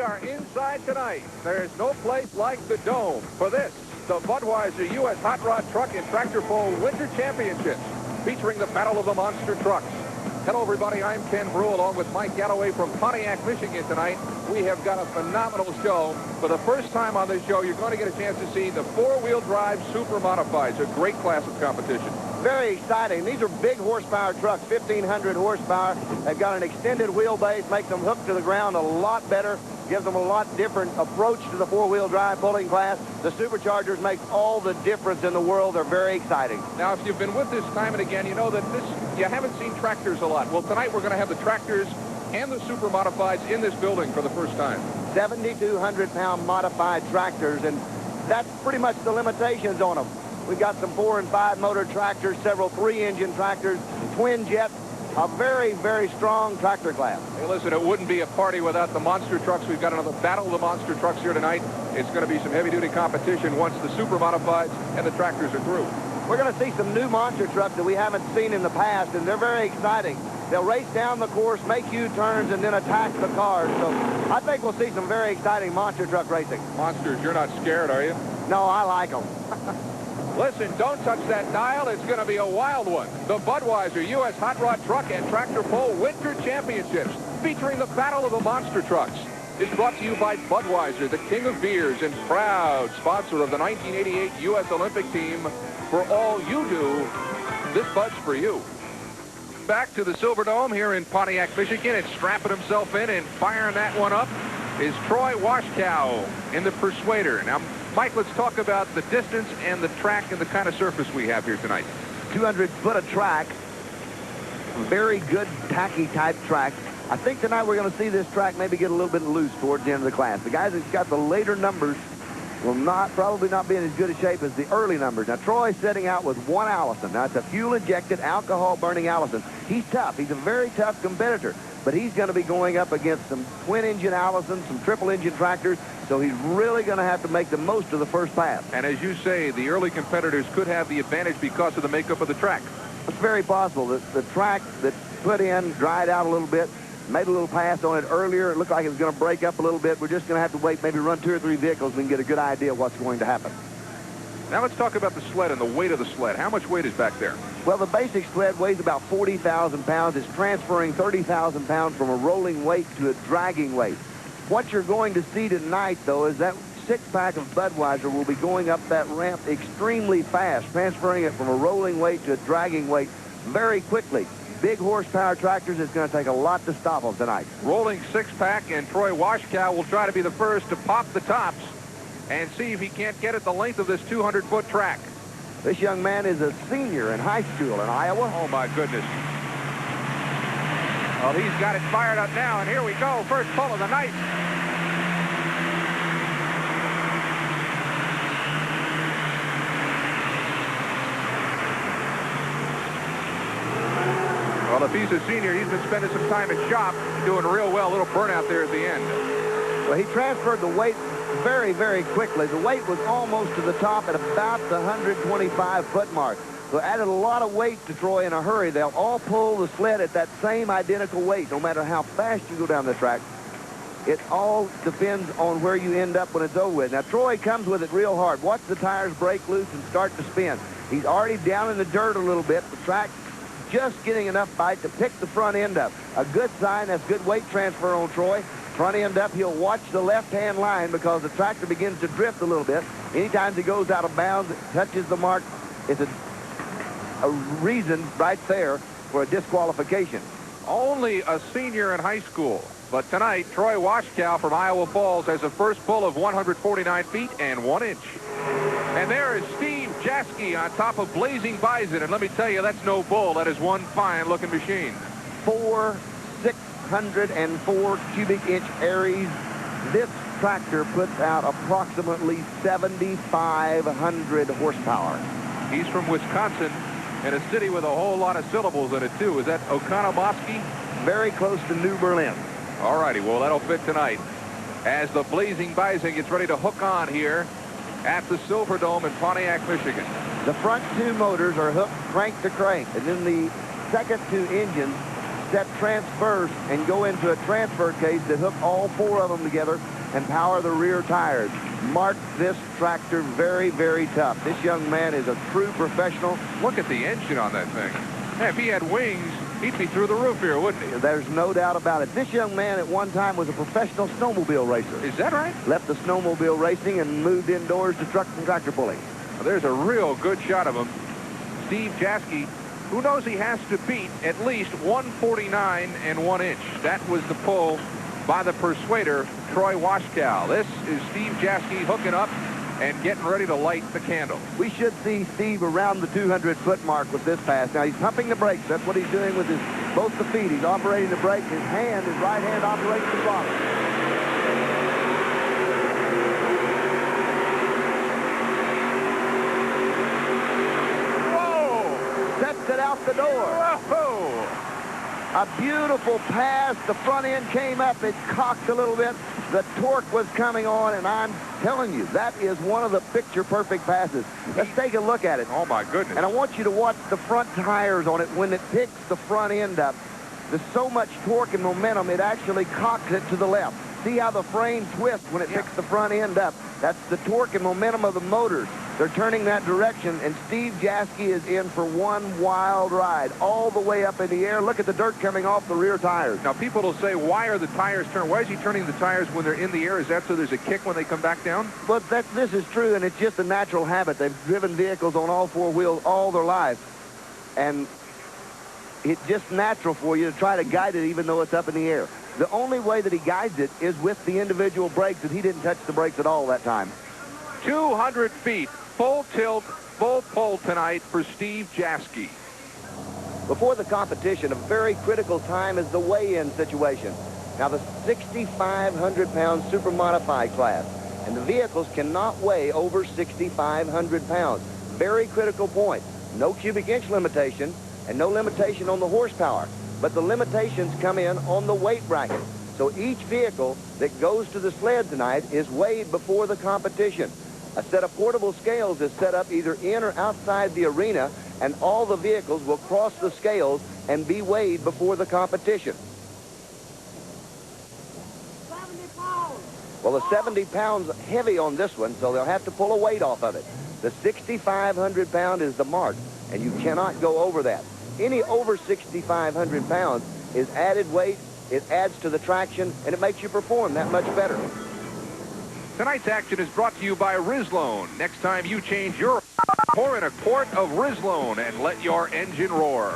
are inside tonight. There's no place like the Dome for this, the Budweiser U.S. Hot Rod Truck and Tractor Pull Winter Championships, featuring the Battle of the Monster Trucks. Hello, everybody. I'm Ken Broo, along with Mike Gallaway from Pontiac, Michigan tonight. We have got a phenomenal show. For the first time on this show, you're going to get a chance to see the four-wheel drive Super Modifieds, a great class of competition. Very exciting. These are big horsepower trucks, 1,500 horsepower. They've got an extended wheelbase, makes them hook to the ground a lot better, gives them a lot different approach to the four-wheel drive pulling class. The superchargers make all the difference in the world. They're very exciting. Now, if you've been with us time and again, you know that you haven't seen tractors a lot. Well, tonight we're going to have the tractors and the Super Modifieds in this building for the first time. 7,200-pound modified tractors, and that's pretty much the limitations on them. We've got some 4- and 5-motor tractors, several 3-engine tractors, twin jets, a very, very strong tractor class. Hey, listen, it wouldn't be a party without the monster trucks. We've got another battle of the monster trucks here tonight. It's going to be some heavy-duty competition once the Super Modifieds and the tractors are through. We're going to see some new monster trucks that we haven't seen in the past, and they're very exciting. They'll race down the course, make U-turns, and then attack the cars. So I think we'll see some very exciting monster truck racing. Monsters, you're not scared, are you? No, I like them. Listen, don't touch that dial. It's going to be a wild one. The Budweiser U.S. Hot Rod Truck and Tractor Pull Winter Championships, featuring the Battle of the Monster Trucks, is brought to you by Budweiser, the king of beers and proud sponsor of the 1988 U.S. Olympic team. For all you do, this Bud's for you. Back to the Silverdome here in Pontiac, Michigan, and strapping himself in and firing that one up is Troy Washkow in the Persuader. Now, Mike, let's talk about the distance and the track and the kind of surface we have here tonight. 200 foot of track, very good tacky type track. I think tonight we're going to see this track maybe get a little bit loose towards the end of the class. The guys that's got the later numbers will probably not be in as good a shape as the early numbers. Now, Troy's setting out with one Allison. Now, it's a fuel-injected, alcohol-burning Allison. He's tough. He's a very tough competitor. But he's going to be going up against some twin-engine Allisons, some triple-engine tractors, so he's really going to have to make the most of the first pass. And as you say, the early competitors could have the advantage because of the makeup of the track. It's very possible that the track that's put in dried out a little bit, made a little pass on it earlier. It looked like it was going to break up a little bit. We're just going to have to wait, maybe run 2 or 3 vehicles and get a good idea of what's going to happen. Now let's talk about the sled and the weight of the sled. How much weight is back there? Well, the basic sled weighs about 40,000 pounds. It's transferring 30,000 pounds from a rolling weight to a dragging weight. What you're going to see tonight, though, is that 6-pack of Budweiser will be going up that ramp extremely fast, transferring it from a rolling weight to a dragging weight very quickly. Big horsepower tractors, it's going to take a lot to stop them tonight. Rolling 6-pack, and Troy Washkow will try to be the first to pop the tops and see if he can't get it the length of this 200-foot track. This young man is a senior in high school in Iowa. Oh, my goodness. Well, he's got it fired up now, and here we go. First pull of the night. Well, if he's a senior, he's been spending some time at shop, doing real well. A little burnout there at the end. Well, he transferred the weight very, very quickly. The weight was almost to the top at about the 125-foot mark. So added a lot of weight to Troy in a hurry. They'll all pull the sled at that same identical weight, no matter how fast you go down the track. It all depends on where you end up when it's over with. Now, Troy comes with it real hard. Watch the tires break loose and start to spin. He's already down in the dirt a little bit. The track's just getting enough bite to pick the front end up. A good sign. That's good weight transfer on Troy. Front end up, he'll watch the left-hand line because the tractor begins to drift a little bit. Anytime he goes out of bounds, it touches the mark. It's a reason right there for a disqualification. Only a senior in high school. But tonight, Troy Washkow from Iowa Falls has a first pull of 149 feet and 1 inch. And there is Steve Jeske on top of Blazing Bison. And let me tell you, that's no bull. That is one fine-looking machine. 604 cubic inch Aries. This tractor puts out approximately 7,500 horsepower. He's from Wisconsin, in a city with a whole lot of syllables in it, too. Is that Oconomowoc? Very close to New Berlin. All righty, well, that'll fit tonight. As the Blazing Bison gets ready to hook on here at the Silverdome in Pontiac, Michigan. The front 2 motors are hooked crank to crank, and then the second 2 engines set transverse and go into a transfer case that hook all 4 of them together and power the rear tires. Mark this tractor very, very tough. This young man is a true professional. Look at the engine on that thing. Hey, if he had wings, he'd be through the roof here, wouldn't he? There's no doubt about it. This young man at one time was a professional snowmobile racer. Is that right? Left the snowmobile racing and moved indoors to truck and tractor pulling. Well, there's a real good shot of him. Steve Jeske, who knows he has to beat at least 149 and 1 inch. That was the pull by the persuader, Troy Washkow. This is Steve Jeske hooking up and getting ready to light the candle. We should see Steve around the 200-foot mark with this pass. Now, he's pumping the brakes. That's what he's doing with both the feet. He's operating the brake. His right hand operates the throttle. Whoa! Sets it out the door. Whoa! A beautiful pass. The front end came up. It cocked a little bit. The torque was coming on, and I'm telling you, that is one of the picture-perfect passes. Let's take a look at it. Oh, my goodness. And I want you to watch the front tires on it when it picks the front end up. There's so much torque and momentum, it actually cocks it to the left. See how the frame twists when it picks the front end up? That's the torque and momentum of the motors. They're turning that direction, and Steve Jeske is in for one wild ride all the way up in the air. Look at the dirt coming off the rear tires. Now, people will say, why are the tires turned? Why is he turning the tires when they're in the air? Is that so there's a kick when they come back down? But this is true, and it's just a natural habit. They've driven vehicles on all four wheels all their lives, and it's just natural for you to try to guide it even though it's up in the air. The only way that he guides it is with the individual brakes, and he didn't touch the brakes at all that time. 200 feet, full tilt, full pull tonight for Steve Jeske. Before the competition, a very critical time is the weigh-in situation. Now, the 6,500-pound super modified class, and the vehicles cannot weigh over 6,500 pounds. Very critical point. No cubic inch limitation and no limitation on the horsepower, but the limitations come in on the weight bracket. So each vehicle that goes to the sled tonight is weighed before the competition. A set of portable scales is set up either in or outside the arena, and all the vehicles will cross the scales and be weighed before the competition. 70 pounds. Well, the 70 pounds heavy on this one, so they'll have to pull a weight off of it. The 6,500 pound is the mark, and you cannot go over that. Any over 6,500 pounds is added weight, it adds to the traction, and it makes you perform that much better. Tonight's action is brought to you by Rizlone. Next time you change your, pour in a quart of Rizlone and let your engine roar.